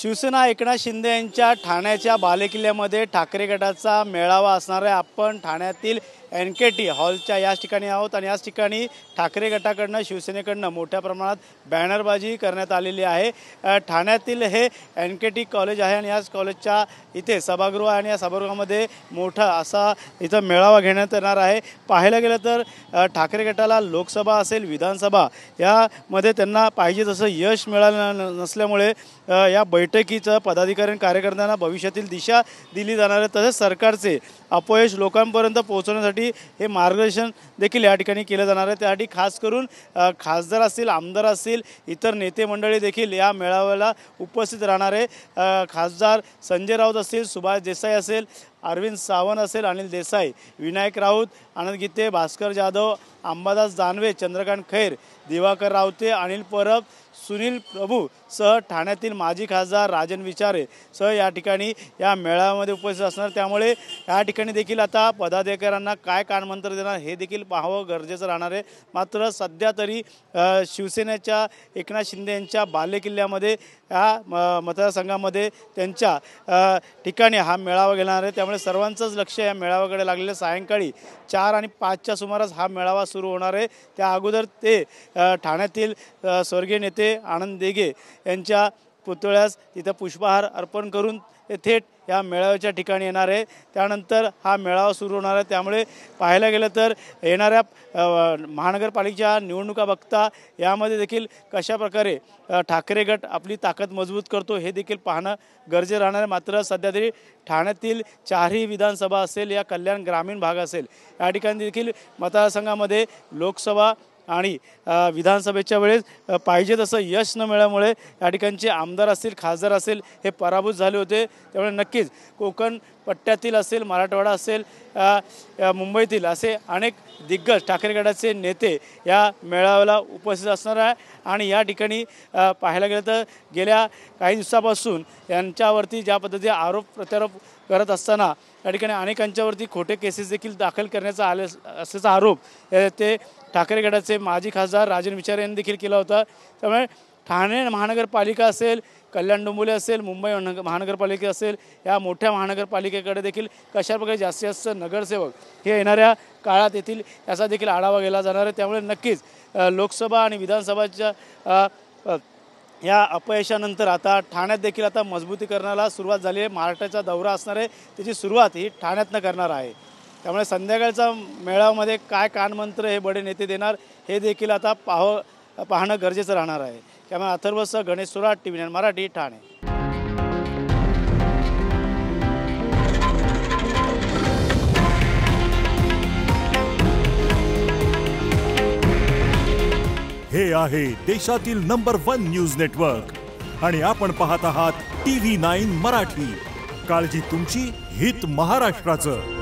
शिवसेना एकनाथ शिंदे यांच्या ठाण्याच्या बालेकिल्ल्यामध्ये ठाकरे गटाचा मेळावा असणार आहे। आपण ठाण्यातील NKT हॉलच्या याच ठिकाणी आहोत आणि याच ठिकाणी ठाकरे गटाकडून शिवसेनेकडून मोठ्या प्रमाणात बॅनरबाजी करण्यात आलेली आहे। ठाण्यातील हे NKT कॉलेज आहे आणि याच कॉलेजच्या इथे सभागृह आहे आणि या सभागृहामध्ये मोठा असा इथं मेळावा घेण्यात येणार आहे। पाहायला गेलं तर ठाकरे गटाला लोकसभा असेल विधानसभा यामध्ये त्यांना पाहिजे तसं यश मिळालं नसल्यामुळे या बैठकीचं पदाधिकारी कार्यकर्त्यांना भविष्यातील दिशा दिली जाणार आहे। तसेच सरकारचे अपयश लोकांपर्यंत पोहोचवण्यासाठी हे मार्गदर्शन देखील या ठिकाणी केलं जाणार आहे। त्यासाठी खास करून खासदार असतील आमदार असतील इतर नेते मंडळी देखील या मेळाव्याला उपस्थित राहणार आहे। खासदार संजय राऊत असतील, सुभाष देसाई असेल, अरविंद सावंत असेल, अनिल देसाई, विनायक राऊत, आनंद गीते, भास्कर जाधव, अंबादास दानवे, चंद्रकांत खैर, दिवाकर रावते, अनिल परब, सुनील प्रभू सह ठाण्यातील माजी खासदार राजन विचारे सह या ठिकाणी या मेळाव्यामध्ये उपस्थित असणार। त्यामुळे या ठिकाणी देखील आता पदाधिकाऱ्यांना काय कानमंत्र देणार हे देखील पाहावं गरजेचं राहणार आहे। मात्र सध्या तरी शिवसेनेच्या एकनाथ शिंदे यांच्या बालेकिल्ल्यामध्ये या मतदारसंघामध्ये त्यांच्या ठिकाणी हा मेळावा घेणार आहे। त्यामुळे सर्वांचंच लक्ष या मेळाव्याकडे लागलेलं। सायंकाळी 4 आणि 5च्या सुमारास हा मेळावा सुरू होणार आहे। त्या अगोदर ते ठाण्यातील स्वर्गीय नेते आनंद देगे यांच्या पुतळ्यास तिथं पुष्पहार अर्पण करून ते थेट या मेळाव्याच्या ठिकाणी येणार आहे। त्यानंतर हा मेळावा सुरू होणार आहे। त्यामुळे पाहायला गेलं तर येणाऱ्या महानगरपालिकेच्या निवडणुका बघता यामध्ये देखील कशा प्रकारे ठाकरे गट आपली ताकद मजबूत करतो हे देखील पाहणं गरजेचं राहणार आहे। मात्र सध्या तरी ठाण्यातील 4ही विधानसभा असेल या कल्याण ग्रामीण भाग असेल या ठिकाणी देखील मतदारसंघामध्ये लोकसभा आणि विधानसभेच्या वेळेस पाहिजे तसं यश न मिळाल्यामुळे या ठिकाणचे आमदार असतील खासदार असेल हे पराभूत झाले होते। त्यामुळे नक्कीच कोकण पट्ट्यातील असेल, मराठवाडा असेल, मुंबईतील असे अनेक दिग्गज ठाकरे गटाचे नेते या मेळाव्याला उपस्थित असणार आहे। आणि या ठिकाणी पाहायला गेलं तर गेल्या काही दिवसापासून यांच्यावरती ज्या पद्धतीने आरोप प्रत्यारोप करत असताना या ठिकाणी अनेकांच्यावरती खोटे केसेस देखील दाखल करण्याचा असल्याचा आरोप ते ठाकरे गटाचे माजी खासदार राजन विचारे यांनी देखील केला होता। त्यामुळे ठाणे महानगरपालिका असेल, कल्याण डोंबिवली असेल, मुंबई महानगरपालिका असेल या मोठ्या महानगरपालिकेकडे देखील कशाप्रकारे जास्तीत जास्त नगरसेवक हे येणाऱ्या काळात येतील याचा देखील आढावा घेतला जाणार आहे। त्यामुळे नक्कीच लोकसभा आणि विधानसभाच्या या अपयशानंतर आता ठाण्यात देखील आता मजबूतीकरणाला सुरुवात झाली आहे। महाराष्ट्राचा दौरा असणार आहे त्याची सुरुवात ही ठाण्यातनं करणार आहे। त्यामुळे संध्याकाळचा मेळाव्यामध्ये काय कानमंत्र हे बडे नेते देणार हे देखील आता पाहणं गरजेचं राहणार आहे। त्यामुळे अथर्वसह गणेश सुराट, TV9 मराठी, ठाणे। हे आहे देशातील नंबर 1 न्यूज नेटवर्क आणि आपण पाहत आहात TV9 मराठी। काळजी तुमची, हित महाराष्ट्राचं।